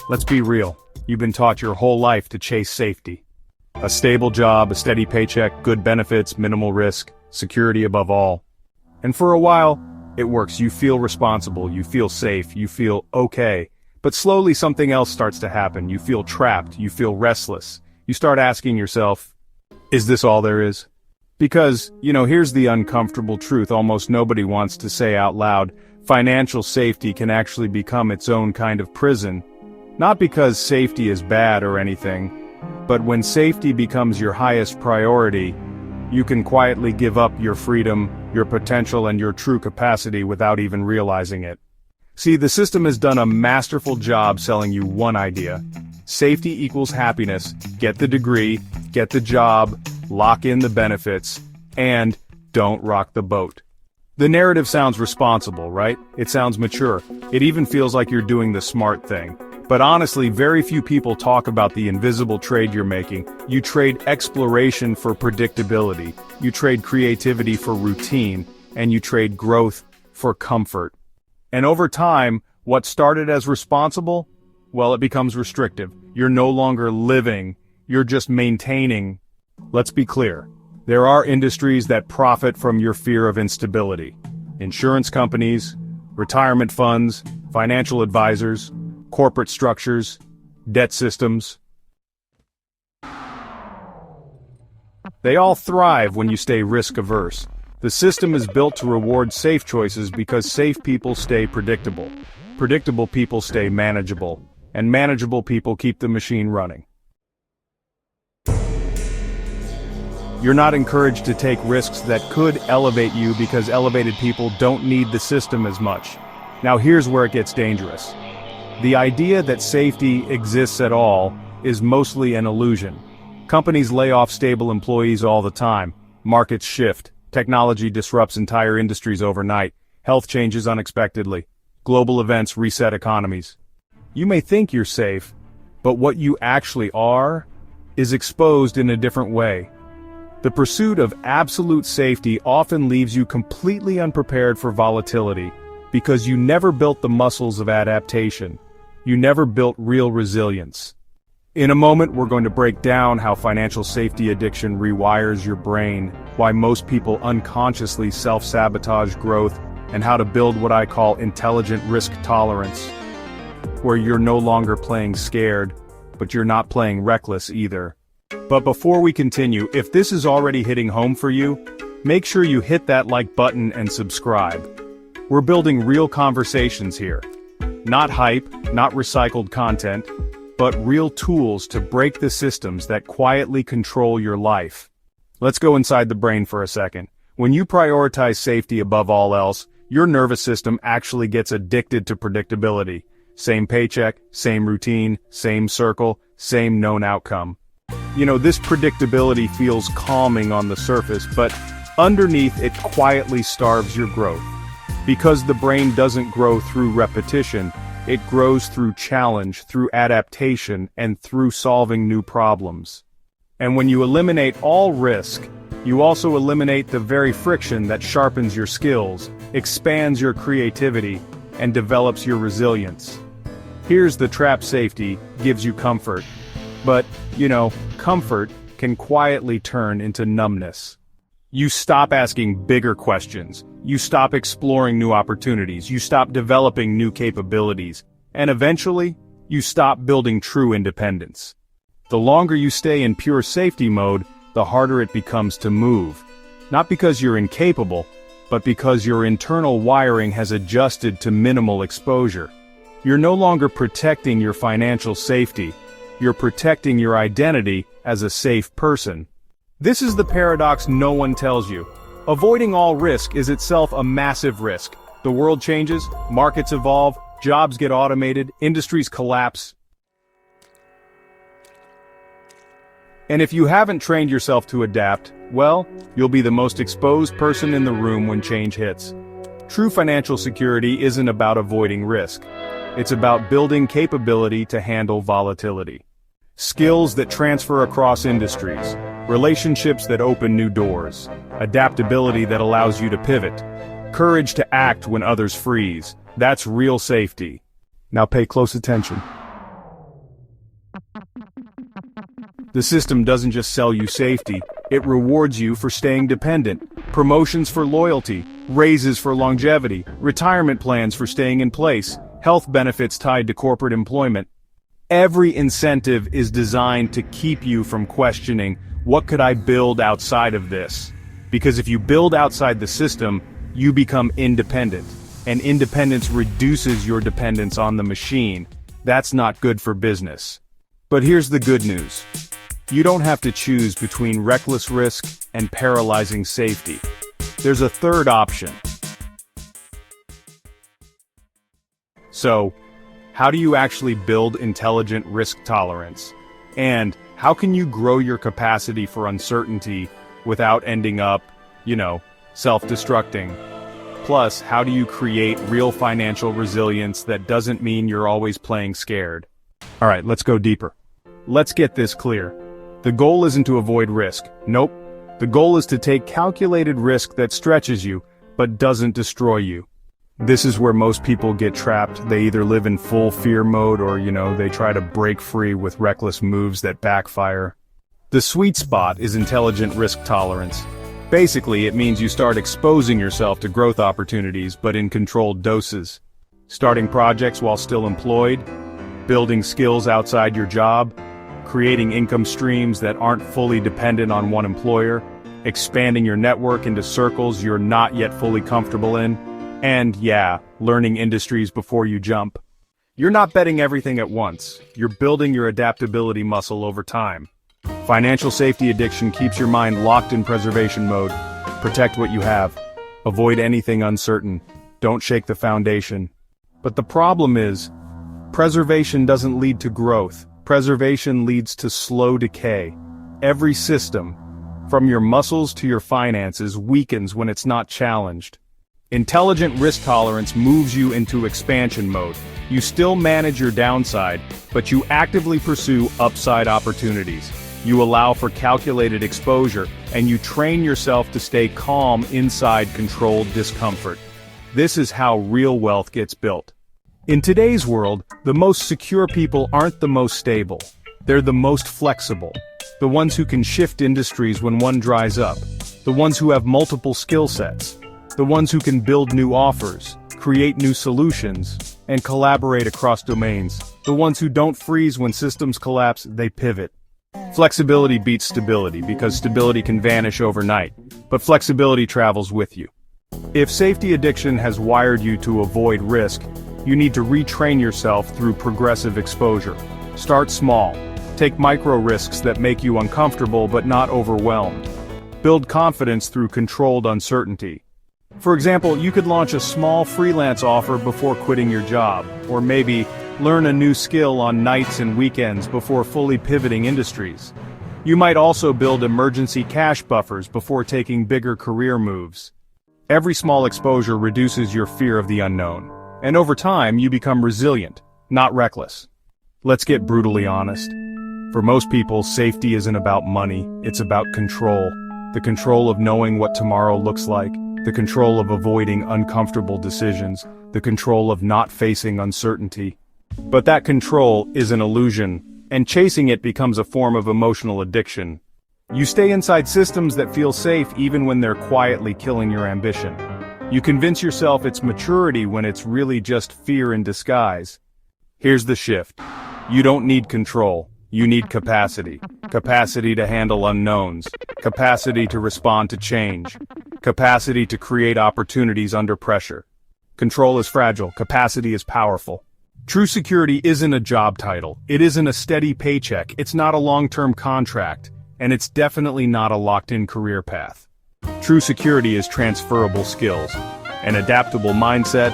Let's be real. You've been taught your whole life to chase safety. A stable job, a steady paycheck, good benefits, minimal risk, security above all. And for a while, it works. You feel responsible, you feel safe, you feel okay. But slowly something else starts to happen. You feel trapped, you feel restless. You start asking yourself, is this all there is? Because, here's the uncomfortable truth almost nobody wants to say out loud. Financial safety can actually become its own kind of prison. Not because safety is bad or anything, but when safety becomes your highest priority, you can quietly give up your freedom, your potential, and your true capacity without even realizing it. See, the system has done a masterful job selling you one idea. Safety equals happiness. Get the degree, get the job, lock in the benefits, and don't rock the boat. The narrative sounds responsible, right? It sounds mature. It even feels like you're doing the smart thing. But honestly, very few people talk about the invisible trade you're making. You trade exploration for predictability. You trade creativity for routine. And you trade growth for comfort. And over time, what started as responsible, well, it becomes restrictive. You're no longer living, you're just maintaining. Let's be clear. There are industries that profit from your fear of instability. Insurance companies, retirement funds, financial advisors, corporate structures, debt systems. They all thrive when you stay risk-averse. The system is built to reward safe choices because safe people stay predictable. Predictable people stay manageable. And manageable people keep the machine running. You're not encouraged to take risks that could elevate you because elevated people don't need the system as much. Now here's where it gets dangerous. The idea that safety exists at all is mostly an illusion. Companies lay off stable employees all the time. Markets shift. Technology disrupts entire industries overnight. Health changes unexpectedly. Global events reset economies. You may think you're safe, but what you actually are is exposed in a different way. The pursuit of absolute safety often leaves you completely unprepared for volatility because you never built the muscles of adaptation. You never built real resilience. In a moment, we're going to break down how financial safety addiction rewires your brain, why most people unconsciously self-sabotage growth, and how to build what I call intelligent risk tolerance, where you're no longer playing scared, but you're not playing reckless either. But before we continue, if this is already hitting home for you, make sure you hit that like button and subscribe. We're building real conversations here. Not hype, not recycled content, but real tools to break the systems that quietly control your life. Let's go inside the brain for a second. When you prioritize safety above all else, your nervous system actually gets addicted to predictability. Same paycheck, same routine, same circle, same known outcome. This predictability feels calming on the surface, but underneath it quietly starves your growth. Because the brain doesn't grow through repetition, it grows through challenge, through adaptation, and through solving new problems. And when you eliminate all risk, you also eliminate the very friction that sharpens your skills, expands your creativity, and develops your resilience. Here's the trap: safety gives you comfort. But, comfort can quietly turn into numbness. You stop asking bigger questions. You stop exploring new opportunities. You stop developing new capabilities. And eventually, you stop building true independence. The longer you stay in pure safety mode, the harder it becomes to move. Not because you're incapable, but because your internal wiring has adjusted to minimal exposure. You're no longer protecting your financial safety. You're protecting your identity as a safe person. This is the paradox no one tells you. Avoiding all risk is itself a massive risk. The world changes, markets evolve, jobs get automated, industries collapse. And if you haven't trained yourself to adapt, well, you'll be the most exposed person in the room when change hits. True financial security isn't about avoiding risk. It's about building capability to handle volatility. Skills that transfer across industries, relationships that open new doors, adaptability that allows you to pivot, courage to act when others freeze. That's real safety. Now pay close attention. The system doesn't just sell you safety, it rewards you for staying dependent. Promotions for loyalty, raises for longevity, retirement plans for staying in place, health benefits tied to corporate employment. Every incentive is designed to keep you from questioning, what could I build outside of this? Because if you build outside the system, you become independent. And independence reduces your dependence on the machine. That's not good for business. But here's the good news. You don't have to choose between reckless risk and paralyzing safety. There's a third option. So, how do you actually build intelligent risk tolerance? And how can you grow your capacity for uncertainty without ending up, self-destructing? Plus, how do you create real financial resilience that doesn't mean you're always playing scared? All right, let's go deeper. Let's get this clear. The goal isn't to avoid risk. Nope. The goal is to take calculated risk that stretches you, but doesn't destroy you. This is where most people get trapped. They either live in full fear mode or, they try to break free with reckless moves that backfire. The sweet spot is intelligent risk tolerance. Basically, it means you start exposing yourself to growth opportunities, but in controlled doses. Starting projects while still employed, building skills outside your job, creating income streams that aren't fully dependent on one employer, expanding your network into circles you're not yet fully comfortable in, and learning industries before you jump. You're not betting everything at once. You're building your adaptability muscle over time. Financial safety addiction keeps your mind locked in preservation mode. Protect what you have. Avoid anything uncertain. Don't shake the foundation. But the problem is, preservation doesn't lead to growth. Preservation leads to slow decay. Every system, from your muscles to your finances, weakens when it's not challenged. Intelligent risk tolerance moves you into expansion mode. You still manage your downside, but you actively pursue upside opportunities. You allow for calculated exposure, and you train yourself to stay calm inside controlled discomfort. This is how real wealth gets built. In today's world, the most secure people aren't the most stable. They're the most flexible. The ones who can shift industries when one dries up. The ones who have multiple skill sets. The ones who can build new offers, create new solutions, and collaborate across domains. The ones who don't freeze when systems collapse, they pivot. Flexibility beats stability because stability can vanish overnight, but flexibility travels with you. If safety addiction has wired you to avoid risk, you need to retrain yourself through progressive exposure. Start small. Take micro risks that make you uncomfortable but not overwhelmed. Build confidence through controlled uncertainty. For example, you could launch a small freelance offer before quitting your job, or maybe learn a new skill on nights and weekends before fully pivoting industries. You might also build emergency cash buffers before taking bigger career moves. Every small exposure reduces your fear of the unknown, and over time you become resilient, not reckless. Let's get brutally honest. For most people, safety isn't about money, it's about control. The control of knowing what tomorrow looks like, the control of avoiding uncomfortable decisions, the control of not facing uncertainty. But that control is an illusion, and chasing it becomes a form of emotional addiction. You stay inside systems that feel safe even when they're quietly killing your ambition. You convince yourself it's maturity when it's really just fear in disguise. Here's the shift. You don't need control. You need capacity. Capacity to handle unknowns. Capacity to respond to change. Capacity to create opportunities under pressure. Control is fragile. Capacity is powerful. True security isn't a job title. It isn't a steady paycheck. It's not a long-term contract. And it's definitely not a locked-in career path. True security is transferable skills. An adaptable mindset,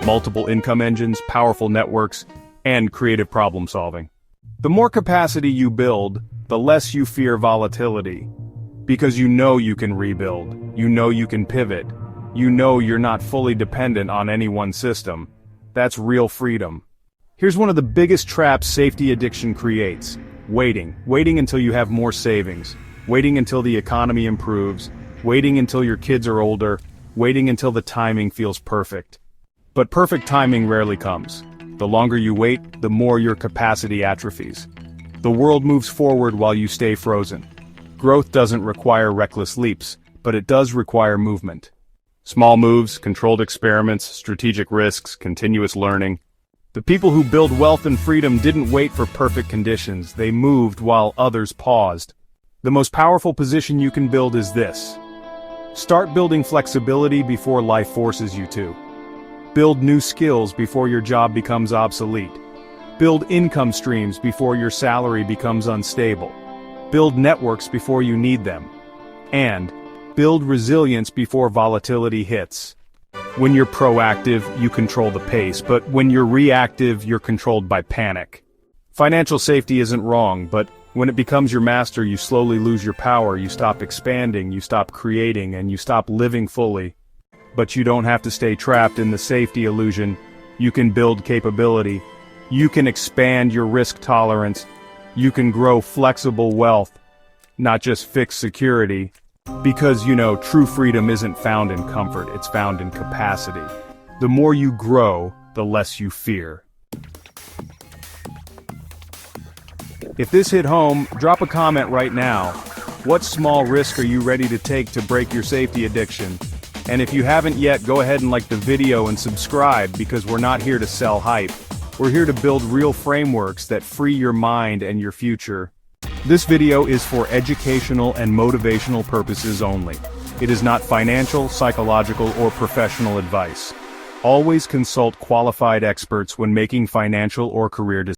multiple income engines, powerful networks, and creative problem solving. The more capacity you build, the less you fear volatility. Because you know you can rebuild. You know you can pivot. You know you're not fully dependent on any one system. That's real freedom. Here's one of the biggest traps safety addiction creates. Waiting until you have more savings, waiting until the economy improves, waiting until your kids are older, waiting until the timing feels perfect. But perfect timing rarely comes. The longer you wait, the more your capacity atrophies. The world moves forward while you stay frozen. Growth doesn't require reckless leaps, but it does require movement. Small moves, controlled experiments, strategic risks, continuous learning. The people who build wealth and freedom didn't wait for perfect conditions, they moved while others paused. The most powerful position you can build is this. Start building flexibility before life forces you to. Build new skills before your job becomes obsolete. Build income streams before your salary becomes unstable. Build networks before you need them. And build resilience before volatility hits. When you're proactive, you control the pace, but when you're reactive, you're controlled by panic. Financial safety isn't wrong, but when it becomes your master, you slowly lose your power, you stop expanding, you stop creating, and you stop living fully. But you don't have to stay trapped in the safety illusion. You can build capability. You can expand your risk tolerance. You can grow flexible wealth, not just fixed security. Because, true freedom isn't found in comfort, it's found in capacity. The more you grow, the less you fear. If this hit home, drop a comment right now. What small risk are you ready to take to break your safety addiction? And if you haven't yet, go ahead and like the video and subscribe, because we're not here to sell hype. We're here to build real frameworks that free your mind and your future. This video is for educational and motivational purposes only. It is not financial, psychological, or professional advice. Always consult qualified experts when making financial or career decisions.